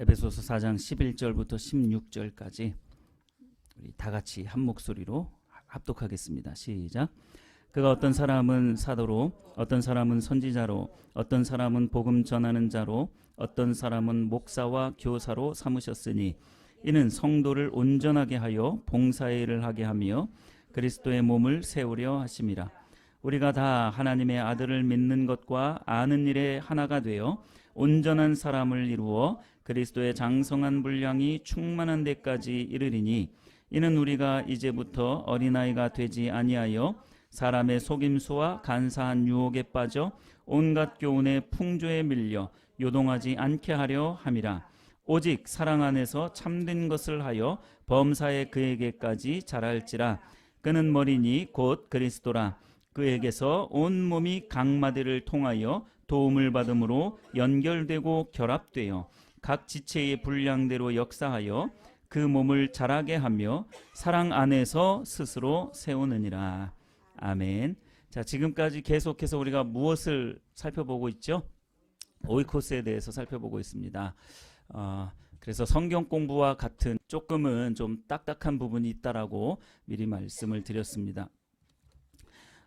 에베소서 4장 11절부터 16절까지 우리 다 같이 한 목소리로 합독하겠습니다. 시작. 그가 어떤 사람은 사도로, 어떤 사람은 선지자로, 어떤 사람은 복음 전하는 자로, 어떤 사람은 목사와 교사로 삼으셨으니 이는 성도를 온전하게 하여 봉사의 일을 하게 하며 그리스도의 몸을 세우려 하심이라. 우리가 다 하나님의 아들을 믿는 것과 아는 일에 하나가 되어 온전한 사람을 이루어 그리스도의 장성한 분량이 충만한 데까지 이르리니 이는 우리가 이제부터 어린아이가 되지 아니하여 사람의 속임수와 간사한 유혹에 빠져 온갖 교훈의 풍조에 밀려 요동하지 않게 하려 함이라. 오직 사랑 안에서 참된 것을 하여 범사에 그에게까지 자랄지라. 그는 머리니 곧 그리스도라. 그에게서 온 몸이 각 마디를 통하여 도움을 받음으로 연결되고 결합되어 각 지체의 분량대로 역사하여 그 몸을 자라게 하며 사랑 안에서 스스로 세우느니라. 아멘. 자, 지금까지 계속해서 우리가 무엇을 살펴보고 있죠? 오이코스에 대해서 살펴보고 있습니다. 그래서 성경 공부와 같은 조금은 좀 딱딱한 부분이 있다라고 미리 말씀을 드렸습니다.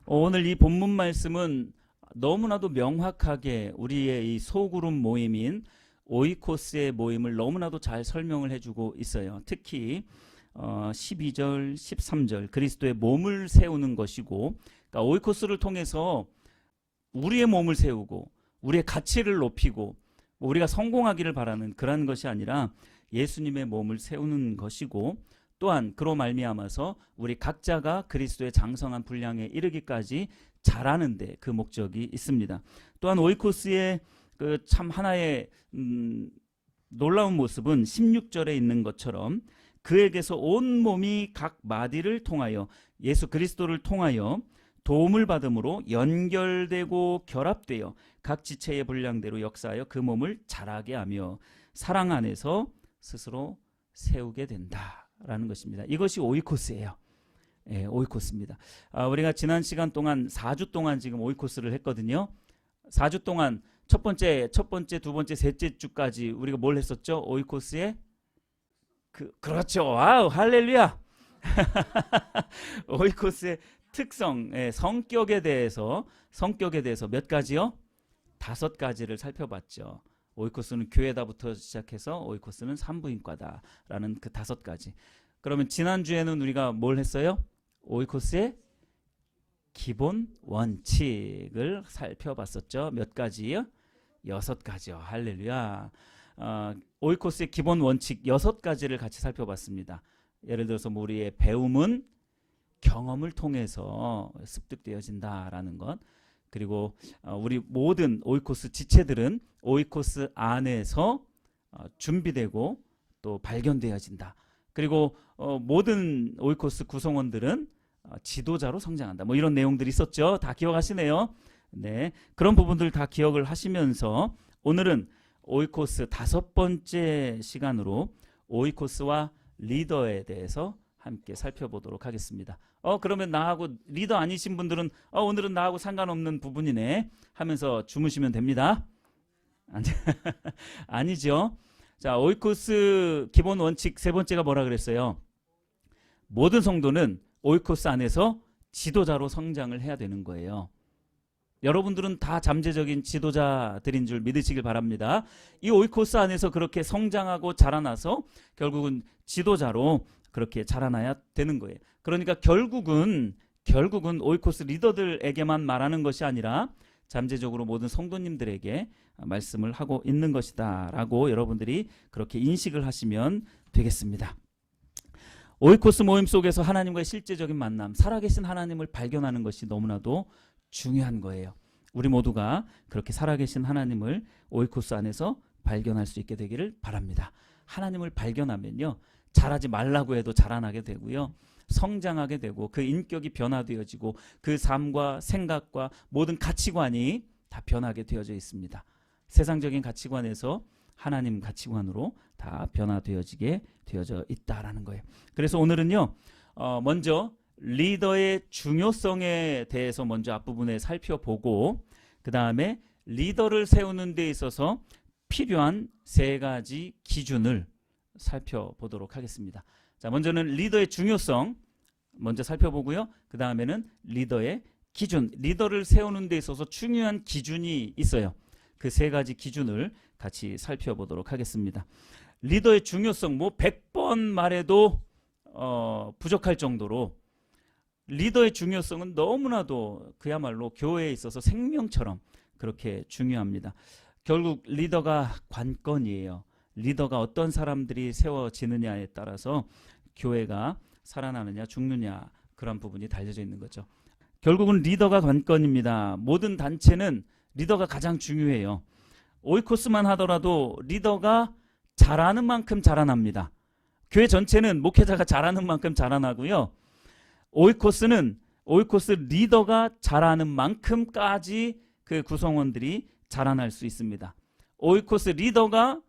오늘 이 본문 말씀은 너무나도 명확하게 우리의 이 소그룹 모임인 오이코스의 모임을 너무나도 잘 설명을 해주고 있어요. 특히 12절, 13절 그리스도의 몸을 세우는 것이고, 그러니까 오이코스를 통해서 우리의 몸을 세우고 우리의 가치를 높이고 우리가 성공하기를 바라는 그런 것이 아니라 예수님의 몸을 세우는 것이고, 또한 그로 말미암아서 우리 각자가 그리스도의 장성한 분량에 이르기까지 자라는데 그 목적이 있습니다. 또한 오이코스의 그 참 하나의 놀라운 모습은 16절에 있는 것처럼 그에게서 온 몸이 각 마디를 통하여 예수 그리스도를 통하여 도움을 받음으로 연결되고 결합되어 각 지체의 분량대로 역사하여 그 몸을 자라게 하며 사랑 안에서 스스로 세우게 된다라는 것입니다. 이것이 오이코스예요. 예, 오이코스입니다. 우리가 지난 시간 동안 4주 동안 지금 오이코스를 했거든요. 4주 동안 첫 번째, 두 번째, 셋째 주까지 우리가 뭘 했었죠? 오이코스의 그렇죠. 와우, 할렐루야. 오이코스의 특성, 성격에 대해서 몇 가지요? 5가지를 살펴봤죠. 오이코스는 교회다부터 시작해서 오이코스는 산부인과다라는 그 5가지. 그러면 지난주에는 우리가 뭘 했어요? 오이코스의 기본 원칙을 살펴봤었죠. 몇 가지요? 6가지요. 할렐루야. 오이코스의 기본 원칙 6가지를 같이 살펴봤습니다. 예를 들어서 우리의 배움은 경험을 통해서 습득되어진다라는 것. 그리고 우리 모든 오이코스 지체들은 오이코스 안에서 준비되고 또 발견되어진다. 그리고 모든 오이코스 구성원들은 지도자로 성장한다. 뭐 이런 내용들이 있었죠. 다 기억하시네요. 네, 그런 부분들 다 기억을 하시면서 오늘은 오이코스 5번째 시간으로 오이코스와 리더에 대해서 함께 살펴보도록 하겠습니다. 그러면 나하고 리더 아니신 분들은 오늘은 나하고 상관없는 부분이네 하면서 주무시면 됩니다. 아니죠. 자, 오이코스 기본 원칙 3번째가 뭐라 그랬어요? 모든 성도는 오이코스 안에서 지도자로 성장을 해야 되는 거예요. 여러분들은 다 잠재적인 지도자들인 줄 믿으시길 바랍니다. 이 오이코스 안에서 그렇게 성장하고 자라나서 결국은 지도자로 그렇게 자라나야 되는 거예요. 그러니까 결국은 오이코스 리더들에게만 말하는 것이 아니라 잠재적으로 모든 성도님들에게 말씀을 하고 있는 것이다 라고 여러분들이 그렇게 인식을 하시면 되겠습니다. 오이코스 모임 속에서 하나님과의 실제적인 만남, 살아계신 하나님을 발견하는 것이 너무나도 중요한 거예요. 우리 모두가 그렇게 살아계신 하나님을 오이코스 안에서 발견할 수 있게 되기를 바랍니다. 하나님을 발견하면요, 잘하지 말라고 해도 자라나게 되고요, 성장하게 되고 그 인격이 변화되어지고 그 삶과 생각과 모든 가치관이 다 변하게 되어져 있습니다. 세상적인 가치관에서 하나님 가치관으로 다 변화되어지게 되어져 있다라는 거예요. 그래서 오늘은요, 먼저 리더의 중요성에 대해서 먼저 앞부분에 살펴보고, 그 다음에 리더를 세우는 데 있어서 필요한 세 가지 기준을 살펴보도록 하겠습니다. 자, 먼저는 리더의 중요성 먼저 살펴보고요. 그 다음에는 리더의 기준, 리더를 세우는 데 있어서 중요한 기준이 있어요. 그 세 가지 기준을 같이 살펴보도록 하겠습니다. 리더의 중요성, 뭐 100번 말해도 부족할 정도로 리더의 중요성은 너무나도 그야말로 교회에 있어서 생명처럼 그렇게 중요합니다. 결국 리더가 관건이에요. 리더가 어떤 사람들이 세워지느냐에 따라서 교회가 살아나느냐 죽느냐 그런 부분이 달려져 있는 거죠. 결국은 리더가 관건입니다. 모든 단체는 리더가 가장 중요해요. 오이코스만 하더라도 리더가 잘하는 만큼 자라납니다. 교회 전체는 목회자가 잘하는 만큼 자라나고요. 오이코스 리더가 잘하는 만큼까지 그 구성원들이 자라날 수 있습니다. 오이코스 리더가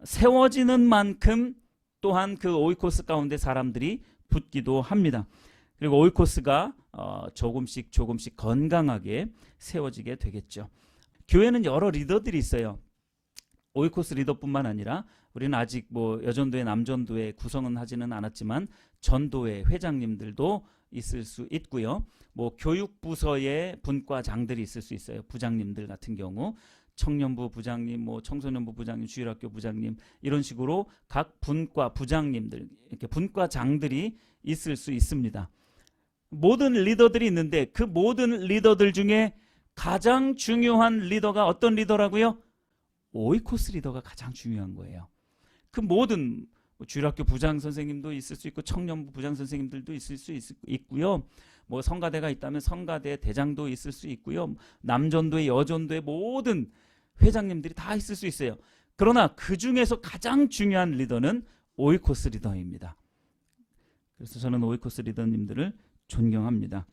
세워지는 만큼 또한 그 오이코스 가운데 사람들이 붙기도 합니다. 그리고 오이코스가 조금씩 건강하게 세워지게 되겠죠. 교회는 여러 리더들이 있어요. 오이코스 리더뿐만 아니라 우리는 아직 뭐 여전도회, 남전도회 구성은 하지는 않았지만 전도회 회장님들도 있을 수 있고요. 뭐 교육부서의 분과장들이 있을 수 있어요. 부장님들 같은 경우 청년부 부장님, 뭐 청소년부 부장님, 주일학교 부장님 이런 식으로 각 분과 부장님들 이렇게 분과장들이 있을 수 있습니다. 모든 리더들이 있는데 그 모든 리더들 중에 가장 중요한 리더가 어떤 리더라고요? 오이코스 리더가 가장 중요한 거예요. 그 모든 주일학교 부장 선생님도 있을 수 있고 청년부 부장 선생님들도 있을 수 있고요. 뭐 성가대가 있다면 성가대 대장도 있을 수 있고요. 남전도회, 여전도회 모든 회장님들이 다 있을 수 있어요. 그러나 그 중에서 가장 중요한 리더는 오이코스 리더입니다. 그래서 저는 오이코스 리더님들을 존경합니다.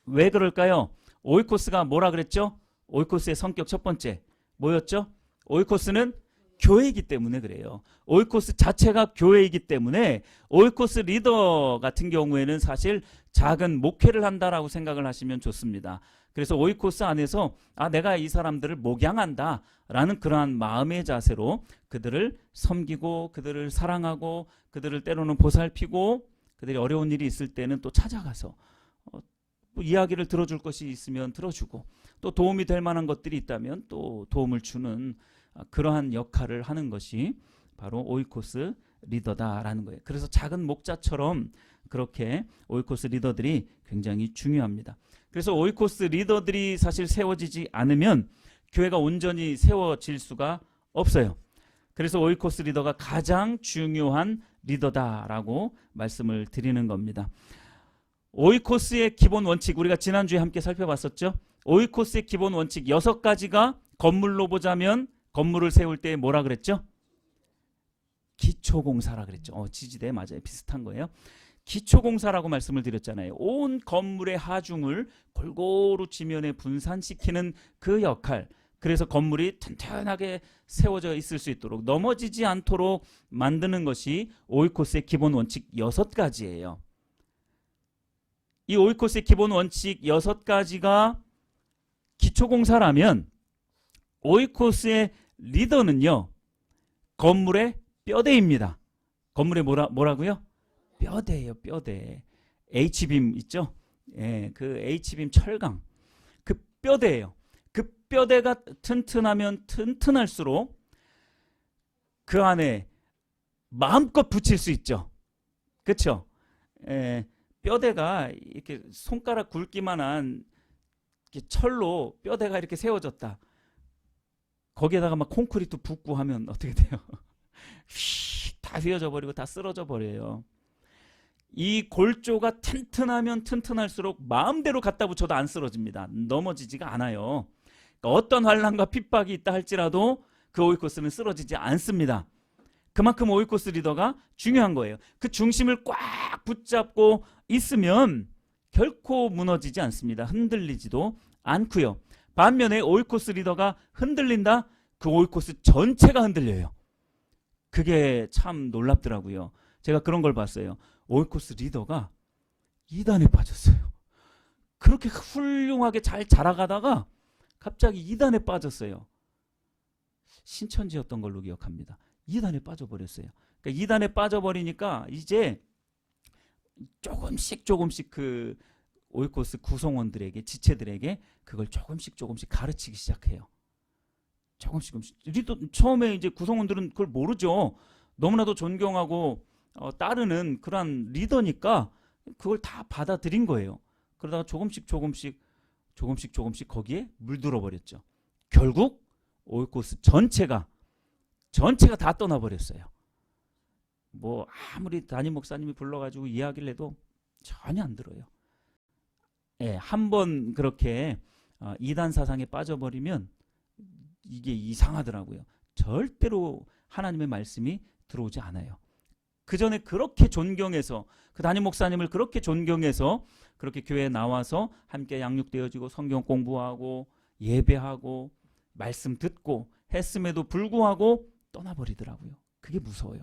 왜 그럴까요? 오이코스가 뭐라 그랬죠? 오이코스의 성격 첫 번째 뭐였죠? 오이코스는 교회이기 때문에 그래요. 오이코스 자체가 교회이기 때문에 오이코스 리더 같은 경우에는 사실 작은 목회를 한다라고 생각을 하시면 좋습니다. 그래서 오이코스 안에서 내가 이 사람들을 목양한다 라는 그러한 마음의 자세로 그들을 섬기고 그들을 사랑하고 그들을 때로는 보살피고 그들이 어려운 일이 있을 때는 또 찾아가서 뭐 이야기를 들어줄 것이 있으면 들어주고 또 도움이 될 만한 것들이 있다면 또 도움을 주는 그러한 역할을 하는 것이 바로 오이코스 리더다라는 거예요. 그래서 작은 목자처럼 그렇게 오이코스 리더들이 굉장히 중요합니다. 그래서 오이코스 리더들이 사실 세워지지 않으면 교회가 온전히 세워질 수가 없어요. 그래서 오이코스 리더가 가장 중요한 리더다라고 말씀을 드리는 겁니다. 오이코스의 기본 원칙 우리가 지난주에 함께 살펴봤었죠. 오이코스의 기본 원칙 6가지가 건물로 보자면 건물을 세울 때 뭐라 그랬죠? 기초공사라 그랬죠. 지지대 맞아요. 비슷한 거예요. 기초공사라고 말씀을 드렸잖아요. 온 건물의 하중을 골고루 지면에 분산시키는 그 역할. 그래서 건물이 튼튼하게 세워져 있을 수 있도록 넘어지지 않도록 만드는 것이 오이코스의 기본 원칙 6가지예요. 이 오이코스의 기본 원칙 6가지가 기초공사라면 오이코스의 리더는요. 건물의 뼈대입니다. 건물의 뭐라고요? 뼈대예요. 뼈대. H빔 있죠? 예, 그 H빔 철강. 그 뼈대예요. 그 뼈대가 튼튼하면 튼튼할수록 그 안에 마음껏 붙일 수 있죠. 그렇죠? 예, 뼈대가 이렇게 손가락 굵기만한 철로 뼈대가 이렇게 세워졌다. 거기에다가 막 콘크리트 붓고 하면 어떻게 돼요? 다 휘어져 버리고 다 쓰러져 버려요. 이 골조가 튼튼하면 튼튼할수록 마음대로 갖다 붙여도 안 쓰러집니다. 넘어지지가 않아요. 그러니까 어떤 환난과 핍박이 있다 할지라도 그 오이코스는 쓰러지지 않습니다. 그만큼 오이코스 리더가 중요한 거예요. 그 중심을 꽉 붙잡고 있으면 결코 무너지지 않습니다. 흔들리지도 않고요. 반면에 오이코스 리더가 흔들린다? 그 오이코스 전체가 흔들려요. 그게 참 놀랍더라고요. 제가 그런 걸 봤어요. 오이코스 리더가 이단에 빠졌어요. 그렇게 훌륭하게 잘 자라가다가 갑자기 이단에 빠졌어요. 신천지였던 걸로 기억합니다. 이단에 빠져버렸어요. 그러니까 이단에 빠져버리니까 이제 조금씩 그 오이코스 구성원들에게, 지체들에게 그걸 조금씩 가르치기 시작해요. 조금씩. 처음에 이제 구성원들은 그걸 모르죠. 너무나도 존경하고 따르는 그러한 리더니까 그걸 다 받아들인 거예요. 그러다가 조금씩 거기에 물들어 버렸죠. 결국 오이코스 전체가 다 떠나버렸어요. 뭐 아무리 담임 목사님이 불러가지고 이야기를 해도 전혀 안 들어요. 예, 한번 그렇게 이단 사상에 빠져버리면 이게 이상하더라고요. 절대로 하나님의 말씀이 들어오지 않아요. 그 전에 그렇게 존경해서, 그 담임 목사님을 그렇게 존경해서 그렇게 교회에 나와서 함께 양육되어지고 성경 공부하고 예배하고 말씀 듣고 했음에도 불구하고 떠나버리더라고요. 그게 무서워요.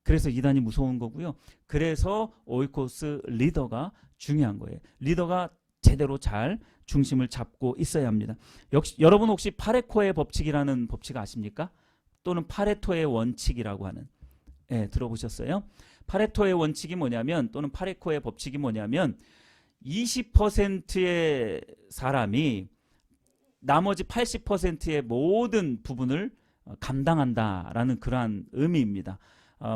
그래서 이단이 무서운 거고요. 그래서 오이코스 리더가 중요한 거예요. 리더가 제대로 잘 중심을 잡고 있어야 합니다. 역시 여러분 혹시 파레코의 법칙이라는 법칙 아십니까? 또는 파레토의 원칙이라고 하는, 들어보셨어요? 파레토의 원칙이 뭐냐면, 또는 파레코의 법칙이 뭐냐면 20%의 사람이 나머지 80%의 모든 부분을 감당한다라는 그러한 의미입니다.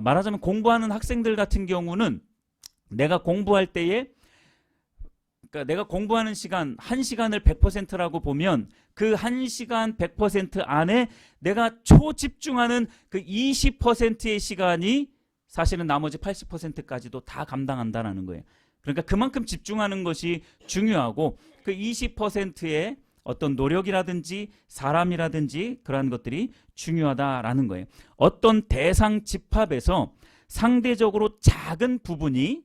말하자면 공부하는 학생들 같은 경우는 내가 공부할 때에, 그러니까 내가 공부하는 시간 1시간을 100%라고 보면 그 1시간 100% 안에 내가 초집중하는 그 20%의 시간이 사실은 나머지 80%까지도 다 감당한다는 거예요. 그러니까 그만큼 집중하는 것이 중요하고, 그 20%의 어떤 노력이라든지 사람이라든지 그러한 것들이 중요하다라는 거예요. 어떤 대상 집합에서 상대적으로 작은 부분이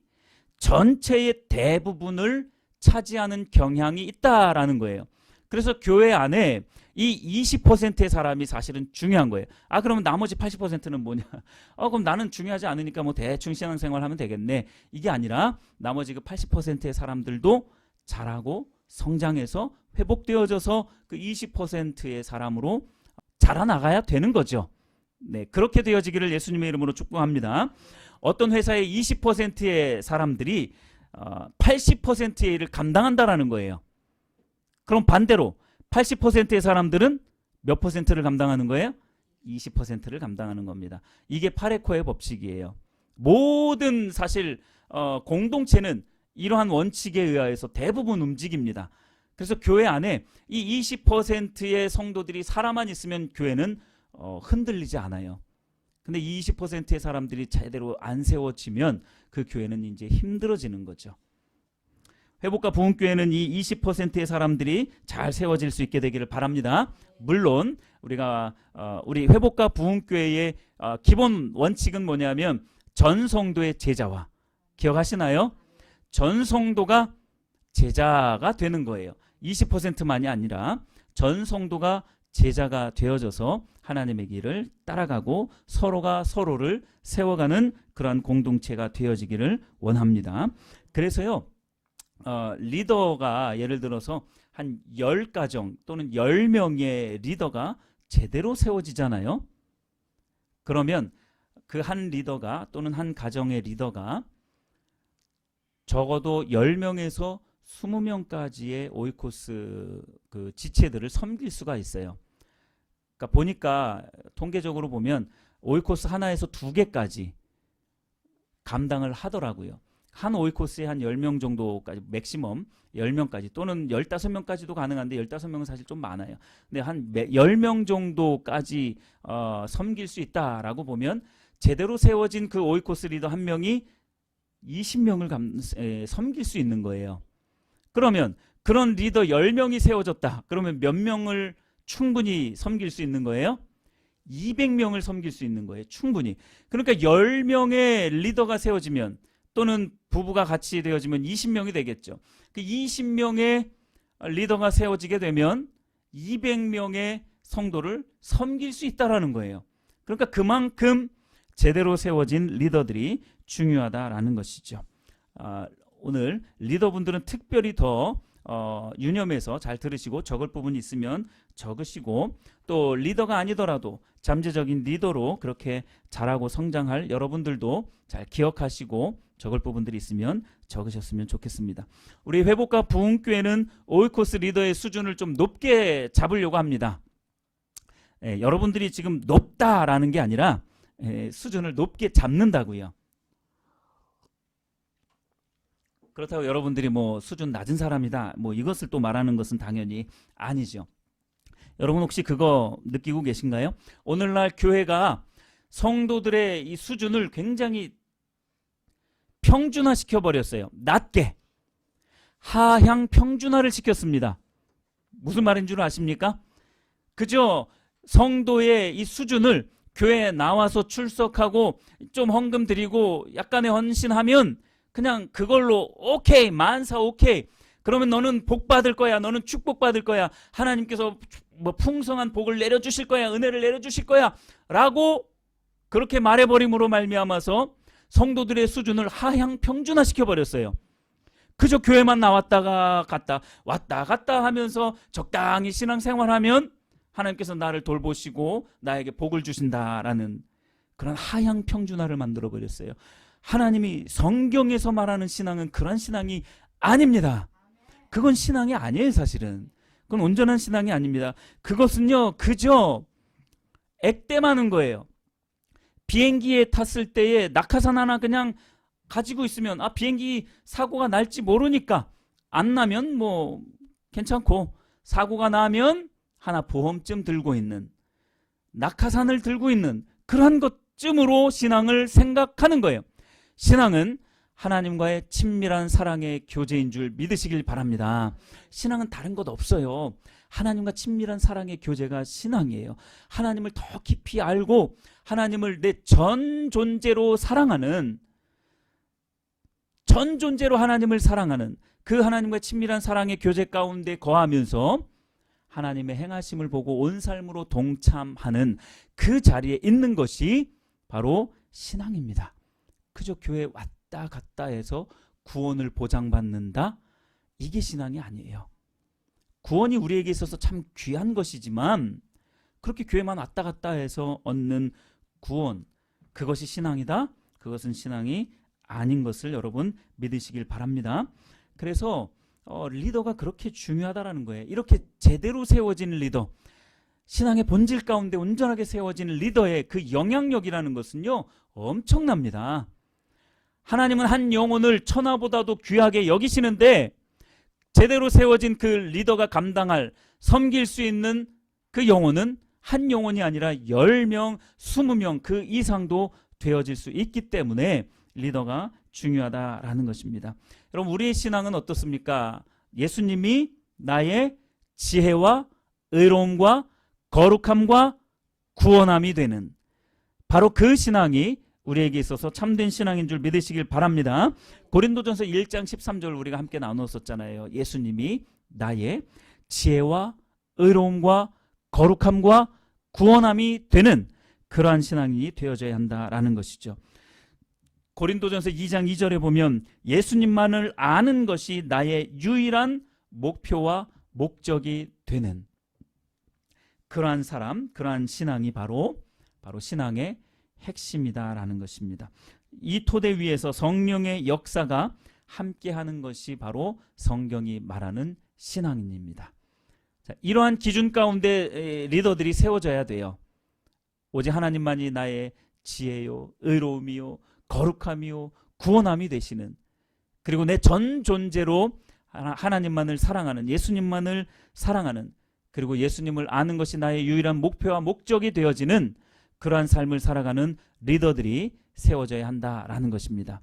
전체의 대부분을 차지하는 경향이 있다라는 거예요. 그래서 교회 안에 이 20%의 사람이 사실은 중요한 거예요. 그러면 나머지 80%는 뭐냐? 그럼 나는 중요하지 않으니까 뭐 대충 신앙생활 하면 되겠네. 이게 아니라 나머지 그 80%의 사람들도 잘하고 성장해서 회복되어져서 그 20%의 사람으로 자라나가야 되는 거죠. 네, 그렇게 되어지기를 예수님의 이름으로 축복합니다. 어떤 회사의 20%의 사람들이 80%의 일을 감당한다라는 거예요. 그럼 반대로 80%의 사람들은 몇 퍼센트를 감당하는 거예요? 20%를 감당하는 겁니다. 이게 파레코의 법칙이에요. 모든 사실 공동체는 이러한 원칙에 의해서 대부분 움직입니다. 그래서 교회 안에 이 20%의 성도들이 살아만 있으면 교회는 흔들리지 않아요. 근데 이 20%의 사람들이 제대로 안 세워지면 그 교회는 이제 힘들어지는 거죠. 회복과 부흥교회는 이 20%의 사람들이 잘 세워질 수 있게 되기를 바랍니다. 물론 우리 회복과 부흥교회의 기본 원칙은 뭐냐면 전 성도의 제자화, 기억하시나요? 전 성도가 제자가 되는 거예요. 20%만이 아니라 전 성도가 제자가 되어져서 하나님의 길을 따라가고 서로가 서로를 세워가는 그러한 공동체가 되어지기를 원합니다. 그래서요, 리더가 예를 들어서 한 10가정 또는 10명의 리더가 제대로 세워지잖아요. 그러면 그 한 리더가 또는 한 가정의 리더가 적어도 10명에서 20명까지의 오이코스 그 지체들을 섬길 수가 있어요. 그러니까 보니까 통계적으로 보면 오이코스 하나에서 2개까지 감당을 하더라고요. 한 오이코스에 한 10명 정도까지, 맥시멈 10명까지 또는 15명까지도 가능한데 15명은 사실 좀 많아요. 근데 한 10명 정도까지 섬길 수 있다라고 보면 제대로 세워진 그 오이코스 리더 한 명이 20명을 섬길 수 있는 거예요. 그러면 그런 리더 10명이 세워졌다. 그러면 몇 명을 충분히 섬길 수 있는 거예요? 200명을 섬길 수 있는 거예요. 충분히. 그러니까 10명의 리더가 세워지면 또는 부부가 같이 되어지면 20명이 되겠죠. 그 20명의 리더가 세워지게 되면 200명의 성도를 섬길 수 있다라는 거예요. 그러니까 그만큼 제대로 세워진 리더들이 중요하다라는 것이죠. 오늘 리더분들은 특별히 더 유념해서 잘 들으시고 적을 부분이 있으면 적으시고, 또 리더가 아니더라도 잠재적인 리더로 그렇게 자라고 성장할 여러분들도 잘 기억하시고 적을 부분들이 있으면 적으셨으면 좋겠습니다. 우리 회복과 부흥교회는 오이코스 리더의 수준을 좀 높게 잡으려고 합니다. 여러분들이 지금 높다라는 게 아니라 수준을 높게 잡는다고요. 그렇다고 여러분들이 뭐 수준 낮은 사람이다, 뭐 이것을 또 말하는 것은 당연히 아니죠. 여러분 혹시 그거 느끼고 계신가요? 오늘날 교회가 성도들의 이 수준을 굉장히 평준화 시켜버렸어요. 낮게 하향 평준화를 시켰습니다. 무슨 말인 줄 아십니까? 그저 성도의 이 수준을 교회에 나와서 출석하고 좀 헌금 드리고 약간의 헌신하면 그냥 그걸로 오케이, 만사 오케이, 그러면 너는 복 받을 거야, 너는 축복 받을 거야, 하나님께서 뭐 풍성한 복을 내려주실 거야, 은혜를 내려주실 거야 라고 그렇게 말해버림으로 말미암아서 성도들의 수준을 하향 평준화 시켜버렸어요. 그저 교회만 나왔다가 갔다 왔다 갔다 하면서 적당히 신앙생활하면 하나님께서 나를 돌보시고 나에게 복을 주신다라는 그런 하향 평준화를 만들어버렸어요. 하나님이 성경에서 말하는 신앙은 그런 신앙이 아닙니다. 그건 신앙이 아니에요. 사실은 그건 온전한 신앙이 아닙니다. 그것은요 그저 액땜하는 거예요. 비행기에 탔을 때에 낙하산 하나 그냥 가지고 있으면 비행기 사고가 날지 모르니까 안 나면 뭐 괜찮고, 사고가 나면 하나 보험쯤 들고 있는, 낙하산을 들고 있는 그런 것쯤으로 신앙을 생각하는 거예요. 신앙은 하나님과의 친밀한 사랑의 교제인 줄 믿으시길 바랍니다. 신앙은 다른 것 없어요. 하나님과 친밀한 사랑의 교제가 신앙이에요. 하나님을 더 깊이 알고 하나님을 내 전 존재로 사랑하는, 전 존재로 하나님을 사랑하는 그 하나님과 친밀한 사랑의 교제 가운데 거하면서 하나님의 행하심을 보고 온 삶으로 동참하는 그 자리에 있는 것이 바로 신앙입니다. 그저 교회에 왔다 갔다 해서 구원을 보장받는다, 이게 신앙이 아니에요. 구원이 우리에게 있어서 참 귀한 것이지만 그렇게 교회만 왔다 갔다 해서 얻는 구원, 그것이 신앙이다? 그것은 신앙이 아닌 것을 여러분 믿으시길 바랍니다. 그래서 리더가 그렇게 중요하다라는 거예요. 이렇게 제대로 세워진 리더, 신앙의 본질 가운데 온전하게 세워진 리더의 그 영향력이라는 것은요 엄청납니다. 하나님은 한 영혼을 천하보다도 귀하게 여기시는데 제대로 세워진 그 리더가 감당할, 섬길 수 있는 그 영혼은 한 영혼이 아니라 10명, 20명 그 이상도 되어질 수 있기 때문에 리더가 중요하다라는 것입니다. 여러분 우리의 신앙은 어떻습니까? 예수님이 나의 지혜와 의로움과 거룩함과 구원함이 되는 바로 그 신앙이 우리에게 있어서 참된 신앙인 줄 믿으시길 바랍니다. 고린도전서 1장 13절 우리가 함께 나눴었잖아요. 예수님이 나의 지혜와 의로움과 거룩함과 구원함이 되는 그러한 신앙이 되어져야 한다라는 것이죠. 고린도전서 2장 2절에 보면 예수님만을 아는 것이 나의 유일한 목표와 목적이 되는 그러한 사람, 그러한 신앙이 바로 신앙의 핵심이다라는 것입니다. 이 토대 위에서 성령의 역사가 함께하는 것이 바로 성경이 말하는 신앙입니다. 자, 이러한 기준 가운데 리더들이 세워져야 돼요. 오직 하나님만이 나의 지혜요, 의로움이요, 거룩함이요, 구원함이 되시는, 그리고 내 전 존재로 하나님만을 사랑하는, 예수님만을 사랑하는, 그리고 예수님을 아는 것이 나의 유일한 목표와 목적이 되어지는 그러한 삶을 살아가는 리더들이 세워져야 한다라는 것입니다.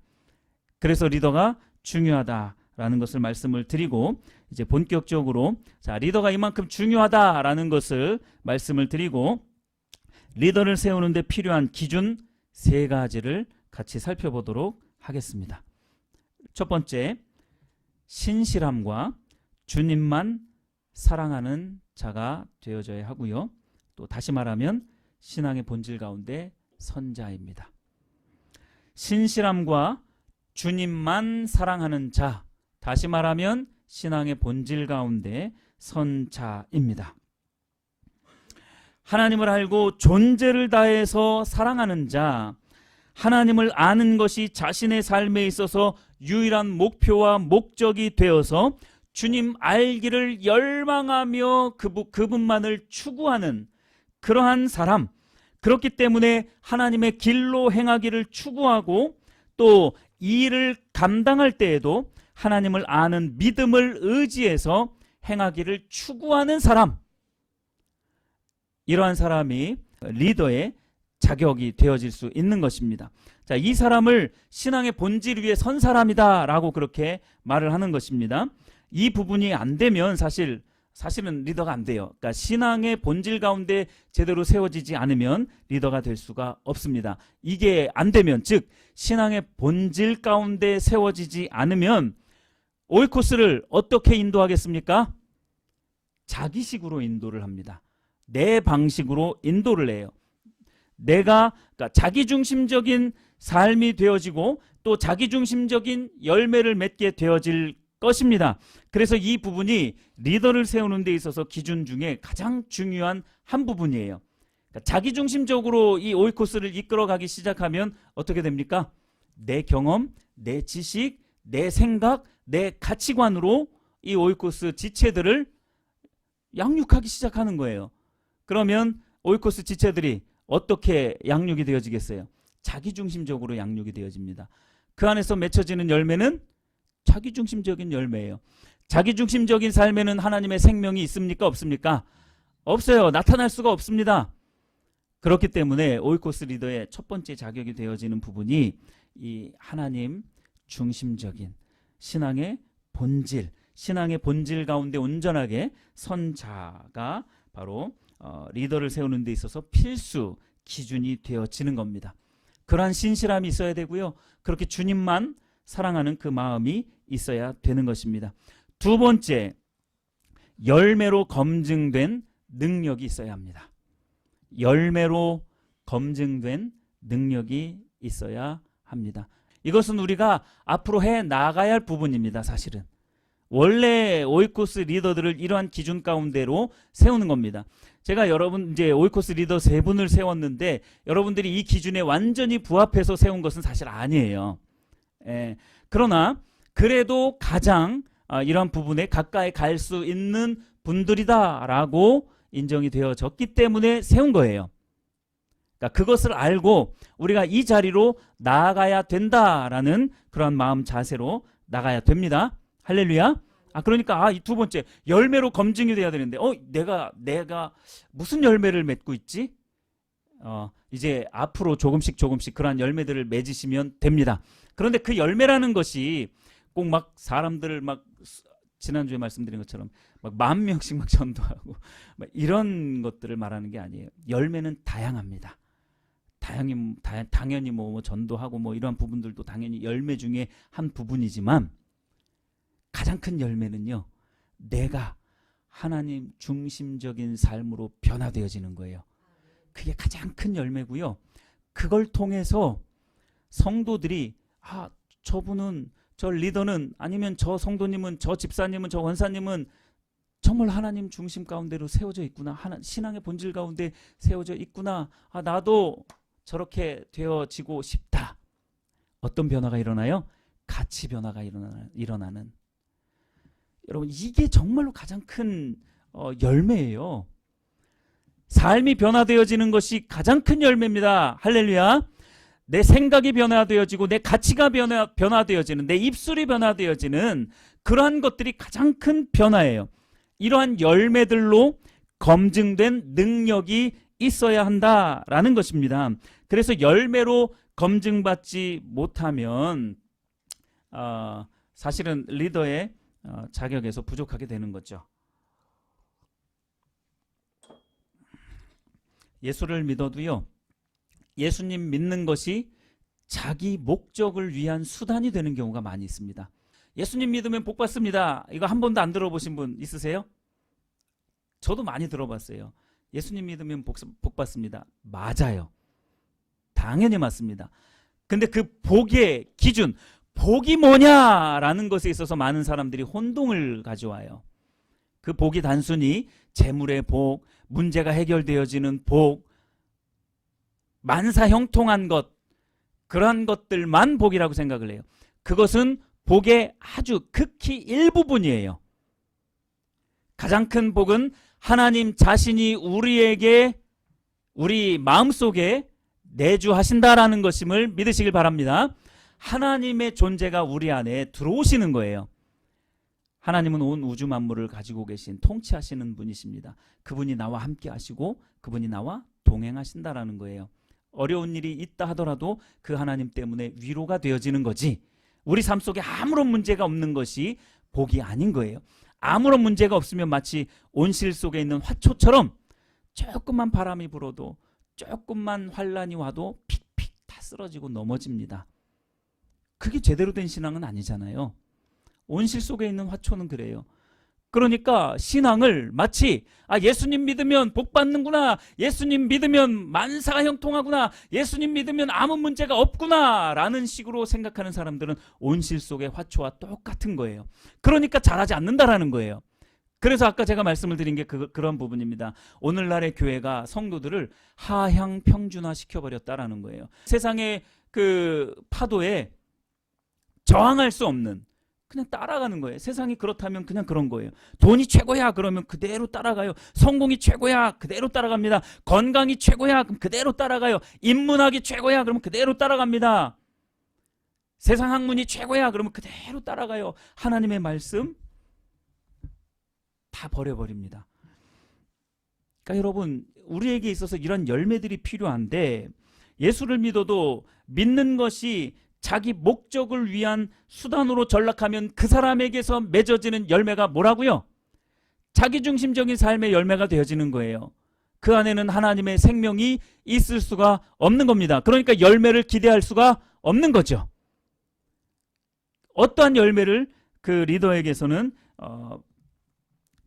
그래서 리더가 중요하다라는 것을 말씀을 드리고 이제 본격적으로 리더가 이만큼 중요하다라는 것을 말씀을 드리고 리더를 세우는 데 필요한 기준 3가지를 같이 살펴보도록 하겠습니다. 첫 번째, 신실함과 주님만 사랑하는 자가 되어져야 하고요. 또 다시 말하면 신앙의 본질 가운데 선자입니다. 신실함과 주님만 사랑하는 자, 다시 말하면 신앙의 본질 가운데 선 자입니다. 하나님을 알고 존재를 다해서 사랑하는 자, 하나님을 아는 것이 자신의 삶에 있어서 유일한 목표와 목적이 되어서 주님 알기를 열망하며 그분만을 추구하는 그러한 사람, 그렇기 때문에 하나님의 길로 행하기를 추구하고 또 이 일을 감당할 때에도 하나님을 아는 믿음을 의지해서 행하기를 추구하는 사람, 이러한 사람이 리더의 자격이 되어질 수 있는 것입니다. 자, 이 사람을 신앙의 본질 위에 선 사람이다 라고 그렇게 말을 하는 것입니다. 이 부분이 안 되면 사실은 리더가 안 돼요. 그러니까 신앙의 본질 가운데 제대로 세워지지 않으면 리더가 될 수가 없습니다. 이게 안 되면, 즉 신앙의 본질 가운데 세워지지 않으면 오이코스를 어떻게 인도하겠습니까? 자기식으로 인도를 합니다. 내 방식으로 인도를 해요. 그러니까 자기중심적인 삶이 되어지고 또 자기중심적인 열매를 맺게 되어질 것입니다. 그래서 이 부분이 리더를 세우는 데 있어서 기준 중에 가장 중요한 한 부분이에요. 그러니까 자기중심적으로 이 오이코스를 이끌어가기 시작하면 어떻게 됩니까? 내 경험, 내 지식, 내 생각, 내 가치관으로 이 오이코스 지체들을 양육하기 시작하는 거예요. 그러면 오이코스 지체들이 어떻게 양육이 되어지겠어요? 자기중심적으로 양육이 되어집니다. 그 안에서 맺혀지는 열매는 자기중심적인 열매예요. 자기중심적인 삶에는 하나님의 생명이 있습니까? 없습니까? 없어요. 나타날 수가 없습니다. 그렇기 때문에 오이코스 리더의 첫 번째 자격이 되어지는 부분이 이 하나님 중심적인 신앙의 본질 가운데 온전하게 선 자가 바로 리더를 세우는 데 있어서 필수 기준이 되어지는 겁니다. 그러한 신실함이 있어야 되고요. 그렇게 주님만 사랑하는 그 마음이 있어야 되는 것입니다. 두 번째, 열매로 검증된 능력이 있어야 합니다. 열매로 검증된 능력이 있어야 합니다. 이것은 우리가 앞으로 해 나가야 할 부분입니다. 사실은 원래 오이코스 리더들을 이러한 기준 가운데로 세우는 겁니다. 제가 이제 오이코스 리더 3분을 세웠는데 여러분들이 이 기준에 완전히 부합해서 세운 것은 사실 아니에요. 그러나 그래도 가장 이러한 부분에 가까이 갈 수 있는 분들이다라고 인정이 되어졌기 때문에 세운 거예요. 그러니까 그것을 알고 우리가 이 자리로 나아가야 된다라는 그런 마음 자세로 나가야 됩니다. 할렐루야. 그러니까 이 두 번째, 열매로 검증이 돼야 되는데 내가 무슨 열매를 맺고 있지? 이제 앞으로 조금씩 그러한 열매들을 맺으시면 됩니다. 그런데 그 열매라는 것이 꼭 막 사람들을 막 지난주에 말씀드린 것처럼 막 10,000명씩 막 전도하고 막 이런 것들을 말하는 게 아니에요. 열매는 다양합니다. 당연히 뭐 전도하고 뭐 이러한 부분들도 당연히 열매 중에 한 부분이지만 가장 큰 열매는요, 내가 하나님 중심적인 삶으로 변화되어지는 거예요. 그게 가장 큰 열매고요. 그걸 통해서 성도들이 저분은, 저 리더는, 아니면 저 성도님은, 저 집사님은, 저 원사님은 정말 하나님 중심 가운데로 세워져 있구나, 신앙의 본질 가운데 세워져 있구나, 나도 저렇게 되어지고 싶다. 어떤 변화가 일어나요? 가치 변화가 일어나는. 여러분, 이게 정말로 가장 큰 열매예요. 삶이 변화되어지는 것이 가장 큰 열매입니다. 할렐루야. 내 생각이 변화되어지고 내 가치가 변화되어지는, 내 입술이 변화되어지는 그러한 것들이 가장 큰 변화예요. 이러한 열매들로 검증된 능력이 있어야 한다라는 것입니다. 그래서 열매로 검증받지 못하면 사실은 리더의 자격에서 부족하게 되는 거죠. 예수를 믿어도요, 예수님 믿는 것이 자기 목적을 위한 수단이 되는 경우가 많이 있습니다. 예수님 믿으면 복 받습니다. 이거 한 번도 안 들어보신 분 있으세요? 저도 많이 들어봤어요. 예수님 믿으면 복 받습니다. 맞아요. 당연히 맞습니다. 근데 그 복의 기준, 복이 뭐냐라는 것에 있어서 많은 사람들이 혼동을 가져와요. 그 복이 단순히 재물의 복, 문제가 해결되어지는 복, 만사 형통한 것, 그러한 것들만 복이라고 생각을 해요. 그것은 복의 아주 극히 일부분이에요. 가장 큰 복은 하나님 자신이 우리에게, 우리 마음속에 내주하신다라는 것임을 믿으시길 바랍니다. 하나님의 존재가 우리 안에 들어오시는 거예요. 하나님은 온 우주 만물을 가지고 계신 통치하시는 분이십니다. 그분이 나와 함께 하시고 그분이 나와 동행하신다라는 거예요. 어려운 일이 있다 하더라도 그 하나님 때문에 위로가 되어지는 거지, 우리 삶 속에 아무런 문제가 없는 것이 복이 아닌 거예요. 아무런 문제가 없으면 마치 온실 속에 있는 화초처럼 조금만 바람이 불어도, 조금만 환란이 와도 픽픽 다 쓰러지고 넘어집니다. 그게 제대로 된 신앙은 아니잖아요. 온실 속에 있는 화초는 그래요. 그러니까 신앙을 마치 예수님 믿으면 복 받는구나, 예수님 믿으면 만사가 형통하구나, 예수님 믿으면 아무 문제가 없구나 라는 식으로 생각하는 사람들은 온실 속의 화초와 똑같은 거예요. 그러니까 잘하지 않는다라는 거예요. 그래서 아까 제가 말씀을 드린 게 그런 부분입니다. 오늘날의 교회가 성도들을 하향 평준화 시켜버렸다라는 거예요. 세상의 그 파도에 저항할 수 없는, 그냥 따라가는 거예요. 세상이 그렇다면 그냥 그런 거예요. 돈이 최고야 그러면 그대로 따라가요. 성공이 최고야 그대로 따라갑니다. 건강이 최고야 그럼 그대로 따라가요. 인문학이 최고야 그러면 그대로 따라갑니다. 세상 학문이 최고야 그러면 그대로 따라가요. 하나님의 말씀 다 버려버립니다. 그러니까 여러분, 우리에게 있어서 이런 열매들이 필요한데, 예수를 믿어도 믿는 것이 자기 목적을 위한 수단으로 전락하면 그 사람에게서 맺어지는 열매가 뭐라고요? 자기중심적인 삶의 열매가 되어지는 거예요. 그 안에는 하나님의 생명이 있을 수가 없는 겁니다. 그러니까 열매를 기대할 수가 없는 거죠. 어떠한 열매를 그 리더에게서는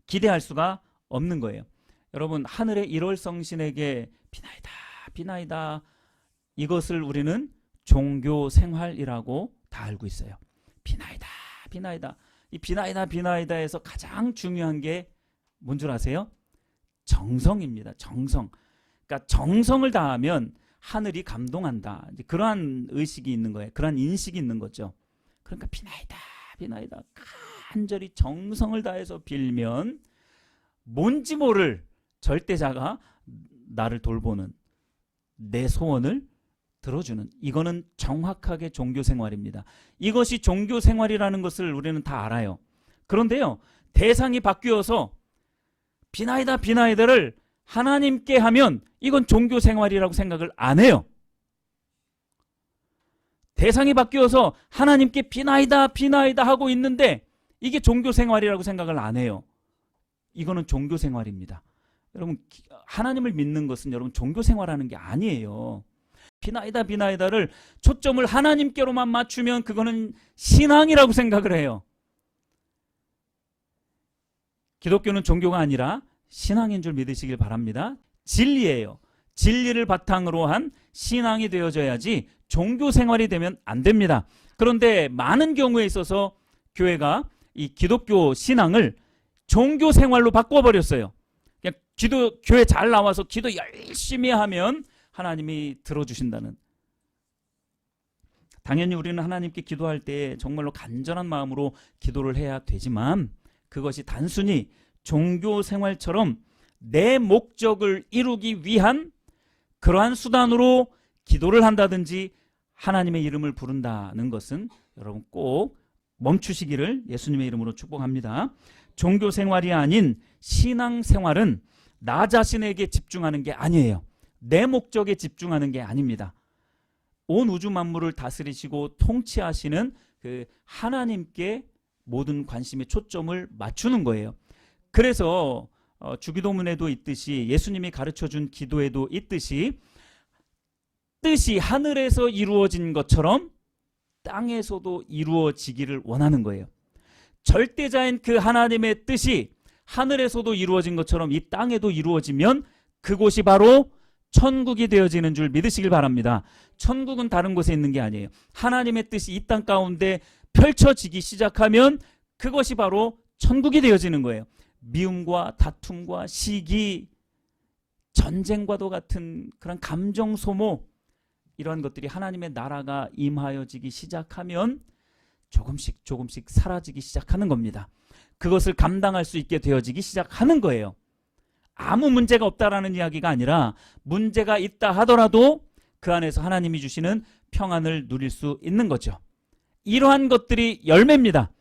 기대할 수가 없는 거예요. 여러분, 하늘의 1월 성신에게 비나이다 비나이다, 이것을 우리는 종교 생활이라고 다 알고 있어요. 비나이다 비나이다. 이 비나이다 비나이다에서 가장 중요한 게 뭔 줄 아세요? 정성입니다. 정성. 그러니까 정성을 다하면 하늘이 감동한다, 이제 그러한 의식이 있는 거예요. 그러한 인식이 있는 거죠. 그러니까 비나이다 비나이다 간절히 정성을 다해서 빌면 뭔지 모를 절대자가 나를 돌보는, 내 소원을 들어주는, 이거는 정확하게 종교생활입니다. 이것이 종교생활이라는 것을 우리는 다 알아요. 그런데요, 대상이 바뀌어서 비나이다 비나이다를 하나님께 하면 이건 종교생활이라고 생각을 안 해요. 대상이 바뀌어서 하나님께 비나이다 비나이다 하고 있는데 이게 종교생활이라고 생각을 안 해요. 이거는 종교생활입니다. 여러분, 하나님을 믿는 것은 여러분 종교생활하는 게 아니에요. 비나이다 비나이다를 초점을 하나님께로만 맞추면 그거는 신앙이라고 생각을 해요. 기독교는 종교가 아니라 신앙인 줄 믿으시길 바랍니다. 진리예요. 진리를 바탕으로 한 신앙이 되어져야지 종교생활이 되면 안 됩니다. 그런데 많은 경우에 있어서 교회가 이 기독교 신앙을 종교생활로 바꿔버렸어요. 그냥 교회 잘 나와서 기도 열심히 하면 하나님이 들어주신다는. 당연히 우리는 하나님께 기도할 때 정말로 간절한 마음으로 기도를 해야 되지만, 그것이 단순히 종교생활처럼 내 목적을 이루기 위한 그러한 수단으로 기도를 한다든지 하나님의 이름을 부른다는 것은 여러분 꼭 멈추시기를 예수님의 이름으로 축복합니다. 종교생활이 아닌 신앙생활은 나 자신에게 집중하는 게 아니에요. 내 목적에 집중하는 게 아닙니다. 온 우주 만물을 다스리시고 통치하시는 그 하나님께 모든 관심의 초점을 맞추는 거예요. 그래서 주기도문에도 있듯이, 예수님이 가르쳐준 기도에도 있듯이, 뜻이 하늘에서 이루어진 것처럼 땅에서도 이루어지기를 원하는 거예요. 절대자인 그 하나님의 뜻이 하늘에서도 이루어진 것처럼 이 땅에도 이루어지면 그곳이 바로 천국이 되어지는 줄 믿으시길 바랍니다. 천국은 다른 곳에 있는 게 아니에요. 하나님의 뜻이 이 땅 가운데 펼쳐지기 시작하면 그것이 바로 천국이 되어지는 거예요. 미움과 다툼과 시기, 전쟁과도 같은 그런 감정 소모, 이러한 것들이 하나님의 나라가 임하여지기 시작하면 조금씩 조금씩 사라지기 시작하는 겁니다. 그것을 감당할 수 있게 되어지기 시작하는 거예요. 아무 문제가 없다라는 이야기가 아니라 문제가 있다 하더라도 그 안에서 하나님이 주시는 평안을 누릴 수 있는 거죠. 이러한 것들이 열매입니다.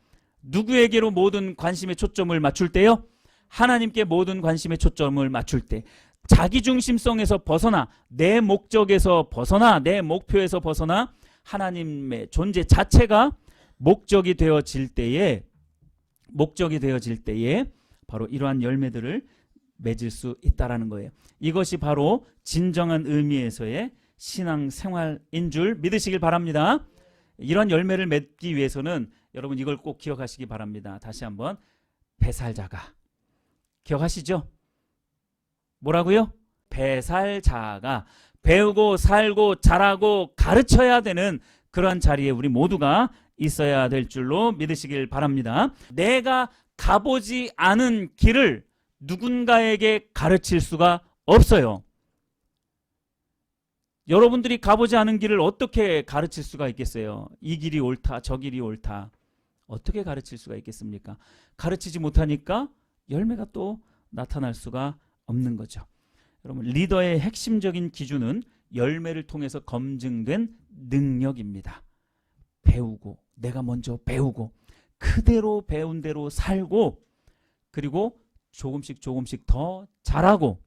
누구에게로 모든 관심의 초점을 맞출 때요? 하나님께 모든 관심의 초점을 맞출 때, 자기중심성에서 벗어나 내 목적에서 벗어나 내 목표에서 벗어나 하나님의 존재 자체가 목적이 되어질 때에 바로 이러한 열매들을 맺을 수 있다라는 거예요. 이것이 바로 진정한 의미에서의 신앙생활인 줄 믿으시길 바랍니다. 이런 열매를 맺기 위해서는 여러분 이걸 꼭 기억하시기 바랍니다. 다시 한번, 배살자가, 기억하시죠? 뭐라고요? 배살자가 배우고 살고 자라고 가르쳐야 되는 그러한 자리에 우리 모두가 있어야 될 줄로 믿으시길 바랍니다. 내가 가보지 않은 길을 누군가에게 가르칠 수가 없어요. 여러분들이 가보지 않은 길을 어떻게 가르칠 수가 있겠어요? 이 길이 옳다, 저 길이 옳다. 어떻게 가르칠 수가 있겠습니까? 가르치지 못하니까 열매가 또 나타날 수가 없는 거죠. 여러분, 리더의 핵심적인 기준은 열매를 통해서 검증된 능력입니다. 배우고, 내가 먼저 배우고, 그대로 배운 대로 살고, 그리고 조금씩 조금씩 더 잘하고,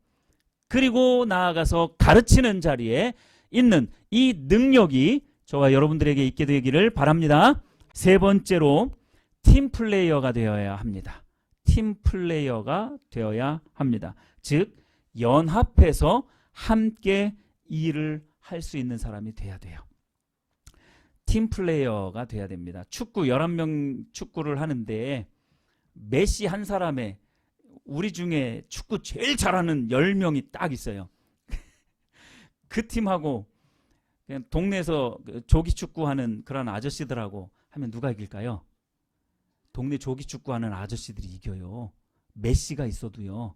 그리고 나아가서 가르치는 자리에 있는 이 능력이 저와 여러분들에게 있게 되기를 바랍니다. 세 번째로, 팀플레이어가 되어야 합니다. 팀플레이어가 되어야 합니다. 즉 연합해서 함께 일을 할 수 있는 사람이 돼야 돼요. 팀플레이어가 돼야 됩니다. 축구 11명 축구를 하는데 메시 한 사람에 우리 중에 축구 제일 잘하는 10명이 딱 있어요. 그 팀하고 그냥 동네에서 조기 축구하는 그런 아저씨들하고 하면 누가 이길까요? 동네 조기 축구하는 아저씨들이 이겨요. 메시가 있어도요.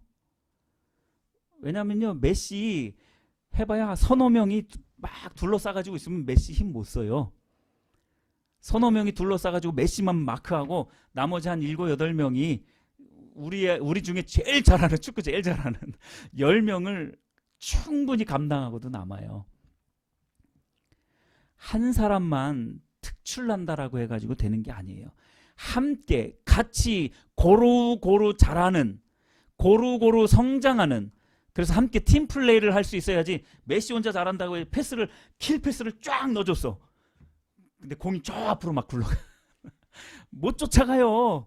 왜냐면요, 메시 해봐야 서너 명이 막 둘러싸가지고 있으면 메시 힘 못 써요. 서너 명이 둘러싸가지고 메시만 마크하고 나머지 한 7, 8명이 우리 중에 제일 잘하는, 축구 제일 잘하는 10명을 충분히 감당하고도 남아요. 한 사람만 특출난다라고 해가지고 되는 게 아니에요. 함께 같이 고루고루 잘하는, 고루고루 성장하는, 그래서 함께 팀플레이를 할 수 있어야지. 메시 혼자 잘한다고 킬 패스를 쫙 넣어줬어. 근데 공이 저 앞으로 막 굴러가. 못 쫓아가요.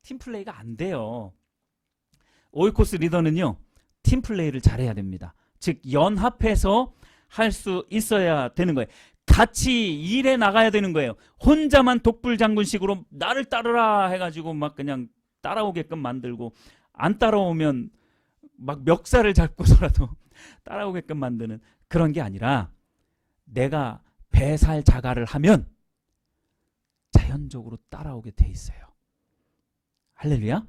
팀플레이가 안 돼요. 오이코스 리더는요, 팀플레이를 잘해야 됩니다. 즉 연합해서 할 수 있어야 되는 거예요. 같이 일해 나가야 되는 거예요. 혼자만 독불장군식으로 나를 따르라 해가지고 막 그냥 따라오게끔 만들고, 안 따라오면 막 멱살을 잡고서라도 따라오게끔 만드는 그런 게 아니라, 내가 배살자가를 하면 자연적으로 따라오게 돼 있어요. 할렐루야.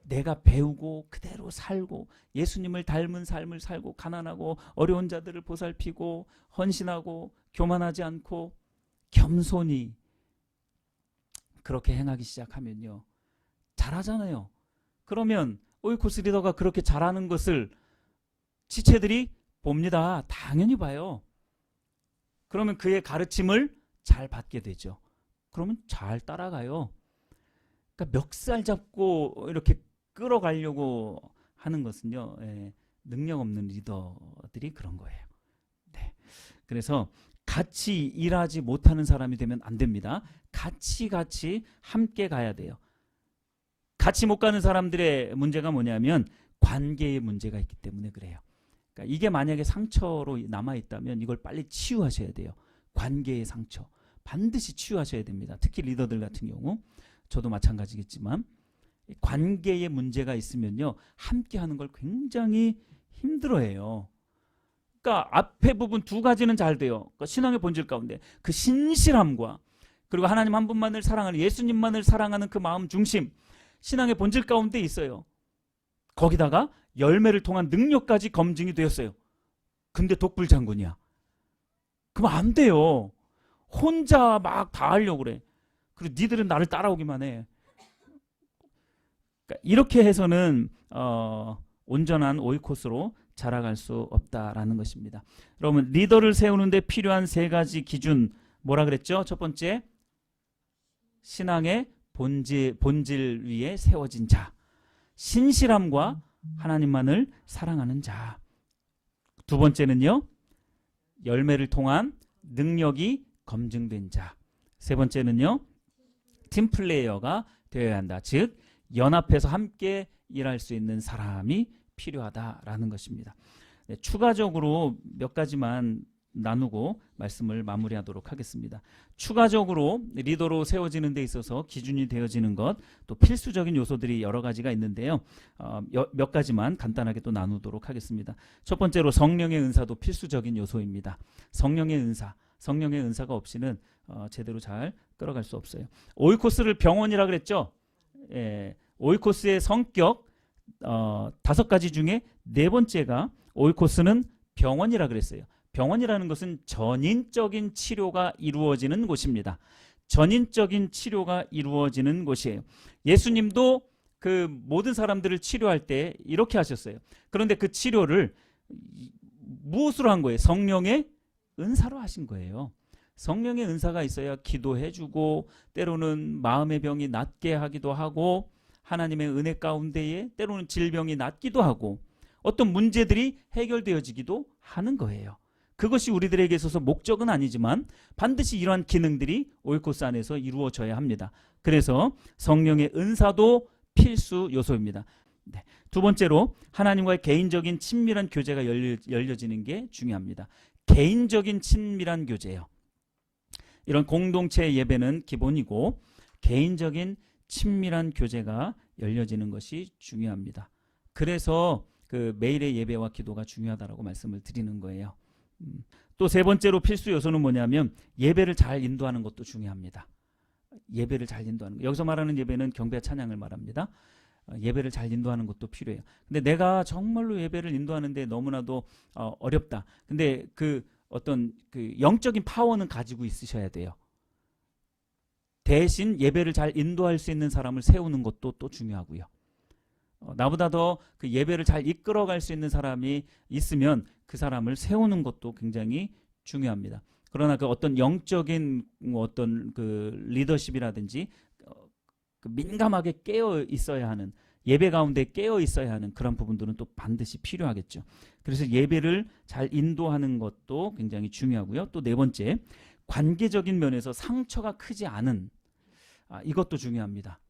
내가 배우고 그대로 살고 예수님을 닮은 삶을 살고 가난하고 어려운 자들을 보살피고 헌신하고 교만하지 않고 겸손히 그렇게 행하기 시작하면요, 잘하잖아요. 그러면 오이코스 리더가 그렇게 잘하는 것을 지체들이 봅니다. 당연히 봐요. 그러면 그의 가르침을 잘 받게 되죠. 그러면 잘 따라가요. 그러니까 멱살 잡고 이렇게 끌어가려고 하는 것은요, 능력 없는 리더들이 그런 거예요. 네. 그래서 같이 일하지 못하는 사람이 되면 안 됩니다. 같이 함께 가야 돼요. 같이 못 가는 사람들의 문제가 뭐냐면 관계의 문제가 있기 때문에 그래요. 그러니까 이게 만약에 상처로 남아있다면 이걸 빨리 치유하셔야 돼요. 관계의 상처 반드시 치유하셔야 됩니다. 특히 리더들 같은 경우, 저도 마찬가지겠지만 관계의 문제가 있으면요, 함께 하는 걸 굉장히 힘들어해요. 그러니까 앞에 부분 두 가지는 잘 돼요. 그러니까 신앙의 본질 가운데 그 신실함과 그리고 하나님 한 분만을 사랑하는, 예수님만을 사랑하는 그 마음 중심, 신앙의 본질 가운데 있어요. 거기다가 열매를 통한 능력까지 검증이 되었어요. 근데 독불장군이야. 그럼 안 돼요. 혼자 막 다 하려고 그래. 그리고 니들은 나를 따라오기만 해. 그러니까 이렇게 해서는 온전한 오이코스로 자라갈 수 없다라는 것입니다. 그러면 리더를 세우는데 필요한 세 가지 기준 뭐라 그랬죠? 첫 번째, 신앙의 본질 위에 세워진 자, 신실함과 하나님만을 사랑하는 자. 두 번째는요, 열매를 통한 능력이 검증된 자. 세 번째는요, 팀플레이어가 되어야 한다. 즉 연합해서 함께 일할 수 있는 사람이 필요하다라는 것입니다. 네, 추가적으로 몇 가지만 나누고 말씀을 마무리하도록 하겠습니다. 추가적으로 리더로 세워지는 데 있어서 기준이 되어지는 것, 또 필수적인 요소들이 여러 가지가 있는데요. 몇 가지만 간단하게 또 나누도록 하겠습니다. 첫 번째로 성령의 은사도 필수적인 요소입니다. 성령의 은사가 없이는 제대로 잘 끌어갈 수 없어요. 오이코스를 병원이라 그랬죠. 예, 오이코스의 성격 5가지 중에 네 번째가 오이코스는 병원이라 그랬어요. 병원이라는 것은 전인적인 치료가 이루어지는 곳입니다. 전인적인 치료가 이루어지는 곳이에요. 예수님도 그 모든 사람들을 치료할 때 이렇게 하셨어요. 그런데 그 치료를 무엇으로 한 거예요? 성령의 은사로 하신 거예요. 성령의 은사가 있어야 기도해주고 때로는 마음의 병이 낫게 하기도 하고 하나님의 은혜 가운데에 때로는 질병이 낫기도 하고 어떤 문제들이 해결되어지기도 하는 거예요. 그것이 우리들에게 있어서 목적은 아니지만 반드시 이러한 기능들이 오이코스 안에서 이루어져야 합니다. 그래서 성령의 은사도 필수 요소입니다. 네. 두 번째로 하나님과의 개인적인 친밀한 교제가 열려지는 게 중요합니다. 개인적인 친밀한 교제예요. 이런 공동체 예배는 기본이고 개인적인 친밀한 교제가 열려지는 것이 중요합니다. 그래서 그 매일의 예배와 기도가 중요하다고 말씀을 드리는 거예요. 또 세 번째로 필수 요소는 뭐냐면 예배를 잘 인도하는 것도 중요합니다. 예배를 잘 인도하는 것. 여기서 말하는 예배는 경배와 찬양을 말합니다. 예배를 잘 인도하는 것도 필요해요. 근데 내가 정말로 예배를 인도하는데 너무나도 어렵다. 근데 그 어떤 그 영적인 파워는 가지고 있으셔야 돼요. 대신 예배를 잘 인도할 수 있는 사람을 세우는 것도 또 중요하고요. 나보다 더 그 예배를 잘 이끌어갈 수 있는 사람이 있으면 그 사람을 세우는 것도 굉장히 중요합니다. 그러나 그 어떤 영적인 어떤 그 리더십이라든지 그 민감하게 깨어 있어야 하는, 예배 가운데 깨어 있어야 하는 그런 부분들은 또 반드시 필요하겠죠. 그래서 예배를 잘 인도하는 것도 굉장히 중요하고요. 또 네 번째, 관계적인 면에서 상처가 크지 않은, 이것도 중요합니다.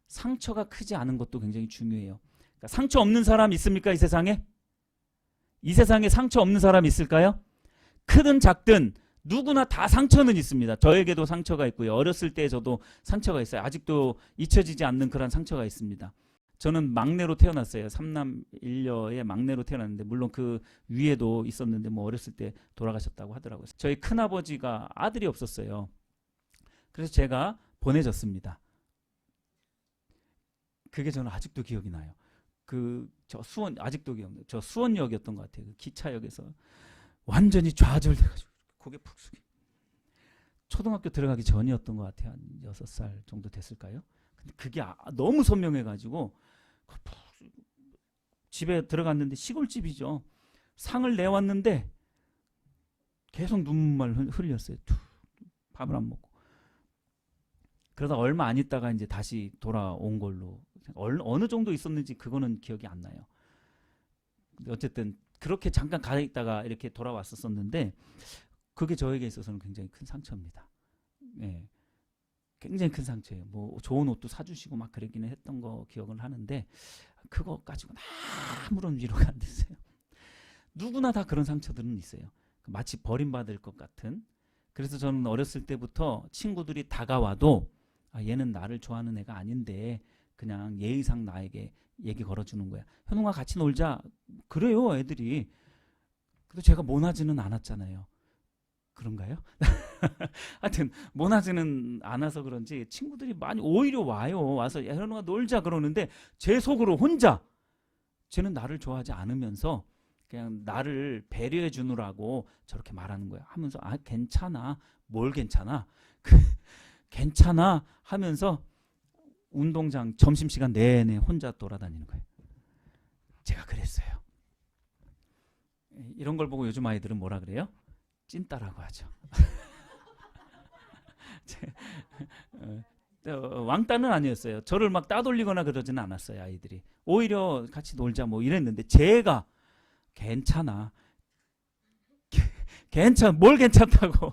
상처가 크지 않은 것도 굉장히 중요해요. 그러니까 상처 없는 사람 있습니까? 이 세상에? 이 세상에 상처 없는 사람 있을까요? 크든 작든 누구나 다 상처는 있습니다. 저에게도 상처가 있고요. 어렸을 때 저도 상처가 있어요. 아직도 잊혀지지 않는 그런 상처가 있습니다. 저는 막내로 태어났어요. 3남 1녀의 막내로 태어났는데 물론 그 위에도 있었는데 뭐 어렸을 때 돌아가셨다고 하더라고요. 저희 큰아버지가 아들이 없었어요. 그래서 제가 보내졌습니다. 그게 저는 아직도 기억이 나요. 저 수원, 아직도 기억나요. 저 수원역이었던 것 같아요. 그 기차역에서 완전히 좌절돼가지고 고개 푹 숙여. 초등학교 들어가기 전이었던 것 같아요. 한 6살 정도 됐을까요? 근데 그게 너무 선명해가지고 집에 들어갔는데 시골집이죠. 상을 내왔는데 계속 눈물 흘렸어요. 밥을 안 먹고. 그러다 얼마 안 있다가 이제 다시 돌아온 걸로. 어느 정도 있었는지 그거는 기억이 안 나요. 어쨌든 그렇게 잠깐 가 있다가 이렇게 돌아왔었는데 그게 저에게 있어서는 굉장히 큰 상처입니다. 네. 굉장히 큰 상처예요. 뭐 좋은 옷도 사주시고 막 그러기는 했던 거 기억을 하는데 그거 가지고는 아무런 위로가 안 됐어요. 누구나 다 그런 상처들은 있어요. 마치 버림받을 것 같은. 그래서 저는 어렸을 때부터 친구들이 다가와도 얘는 나를 좋아하는 애가 아닌데 그냥 예의상 나에게 얘기 걸어주는 거야. 현웅아 같이 놀자. 그래요 애들이. 그래도 제가 모나지는 않았잖아요. 그런가요? 하여튼 모나지는 않아서 그런지 친구들이 많이 오히려 와서 야, 현우가 놀자 그러는데 제 속으로 혼자 쟤는 나를 좋아하지 않으면서 그냥 나를 배려해 주느라고 저렇게 말하는 거야. 하면서 아 괜찮아. 뭘 괜찮아? 괜찮아 하면서 운동장 점심시간 내내 혼자 돌아다니는 거예요. 제가 그랬어요. 이런 걸 보고 요즘 아이들은 뭐라 그래요? 찐따라고 하죠. 왕따는 아니었어요. 저를 막 따돌리거나 그러지는 않았어요. 아이들이 오히려 같이 놀자 뭐 이랬는데 제가 괜찮아 뭘 괜찮다고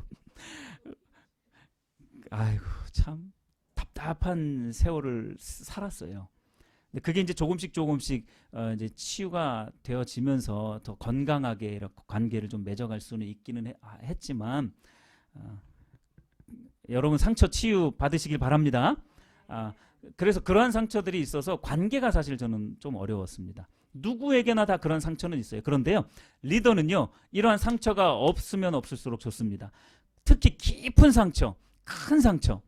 아이고 참 답답한 세월을 살았어요. 근데 그게 이제 조금씩 이제 치유가 되어지면서 더 건강하게 이렇게 관계를 좀 맺어갈 수는 있기는 했지만 여러분 상처 치유 받으시길 바랍니다. 그래서 그러한 상처들이 있어서 관계가 사실 저는 좀 어려웠습니다. 누구에게나 다 그런 상처는 있어요. 그런데요, 리더는요, 이러한 상처가 없으면 없을수록 좋습니다. 특히 깊은 상처, 큰 상처,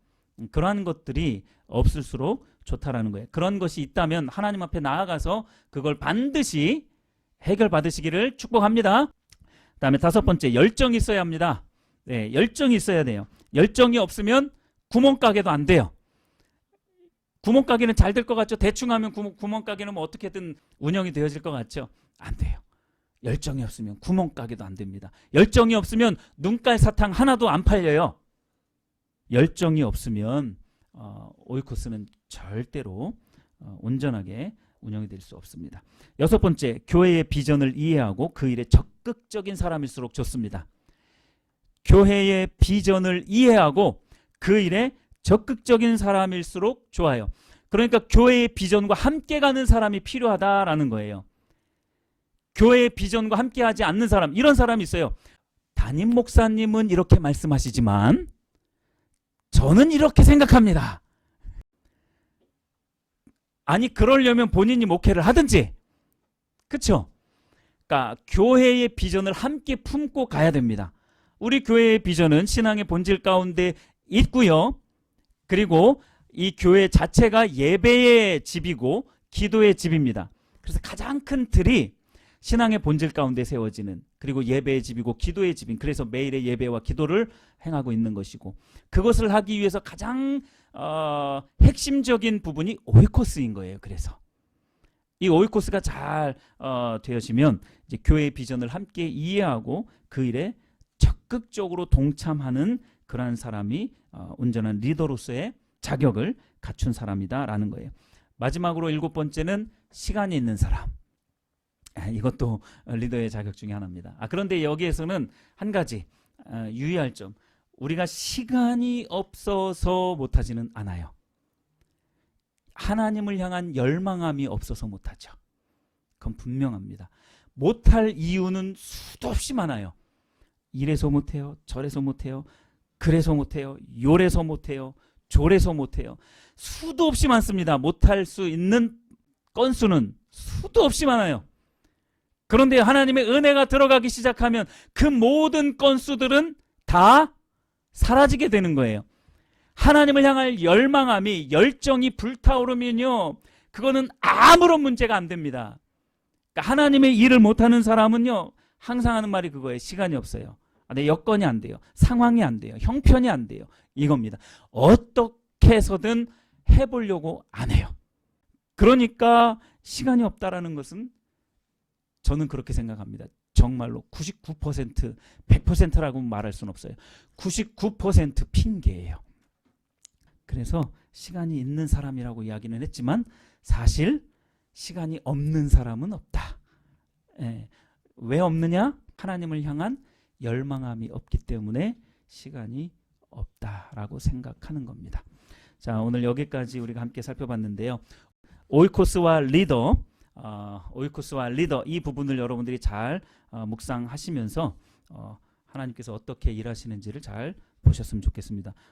그러한 것들이 없을수록 좋다라는 거예요. 그런 것이 있다면 하나님 앞에 나아가서 그걸 반드시 해결받으시기를 축복합니다. 그다음에 5번째, 열정이 있어야 합니다. 네, 열정이 있어야 돼요. 열정이 없으면 구멍가게도 안 돼요. 구멍가게는 잘 될 것 같죠? 대충 하면 구멍가게는 뭐 어떻게든 운영이 되어질 것 같죠? 안 돼요. 열정이 없으면 구멍가게도 안 됩니다. 열정이 없으면 눈깔 사탕 하나도 안 팔려요. 열정이 없으면 오이코스는 절대로 온전하게 운영이 될 수 없습니다. 6번째, 교회의 비전을 이해하고 그 일에 적극적인 사람일수록 좋습니다. 교회의 비전을 이해하고 그 일에 적극적인 사람일수록 좋아요. 그러니까 교회의 비전과 함께 가는 사람이 필요하다라는 거예요. 교회의 비전과 함께 하지 않는 사람, 이런 사람이 있어요. 담임 목사님은 이렇게 말씀하시지만 저는 이렇게 생각합니다. 아니 그러려면 본인이 목회를 하든지, 그렇죠? 그러니까 교회의 비전을 함께 품고 가야 됩니다. 우리 교회의 비전은 신앙의 본질 가운데 있고요. 그리고 이 교회 자체가 예배의 집이고 기도의 집입니다. 그래서 가장 큰 틀이 신앙의 본질 가운데 세워지는, 그리고 예배의 집이고 기도의 집인, 그래서 매일의 예배와 기도를 행하고 있는 것이고, 그것을 하기 위해서 가장 핵심적인 부분이 오이코스인 거예요. 그래서 이 오이코스가 잘 되어지면 이제 교회의 비전을 함께 이해하고 그 일에 적극적으로 동참하는 그러한 사람이 온전한 리더로서의 자격을 갖춘 사람이다라는 거예요. 마지막으로 7번째는 시간이 있는 사람. 이것도 리더의 자격 중에 하나입니다. 그런데 여기에서는 한 가지 유의할 점, 우리가 시간이 없어서 못하지는 않아요. 하나님을 향한 열망함이 없어서 못하죠. 그건 분명합니다. 못할 이유는 수도 없이 많아요. 이래서 못해요, 저래서 못해요, 그래서 못해요, 요래서 못해요, 조래서 못해요. 수도 없이 많습니다. 못할 수 있는 건수는 수도 없이 많아요. 그런데 하나님의 은혜가 들어가기 시작하면 그 모든 건수들은 다 사라지게 되는 거예요. 하나님을 향할 열망함이, 열정이 불타오르면요, 그거는 아무런 문제가 안 됩니다. 그러니까 하나님의 일을 못하는 사람은요, 항상 하는 말이 그거예요. 시간이 없어요. 내 여건이 안 돼요. 상황이 안 돼요. 형편이 안 돼요. 이겁니다. 어떻게 해서든 해보려고 안 해요. 그러니까 시간이 없다라는 것은 저는 그렇게 생각합니다. 정말로 99%, 100%라고 말할 수는 없어요. 99% 핑계예요. 그래서 시간이 있는 사람이라고 이야기는 했지만 사실 시간이 없는 사람은 없다. 왜 없느냐? 하나님을 향한 열망함이 없기 때문에 시간이 없다라고 생각하는 겁니다. 자, 오늘 여기까지 우리가 함께 살펴봤는데요. 오이코스와 리더 이 부분을 여러분들이 잘 묵상하시면서 하나님께서 어떻게 일하시는지를 잘 보셨으면 좋겠습니다.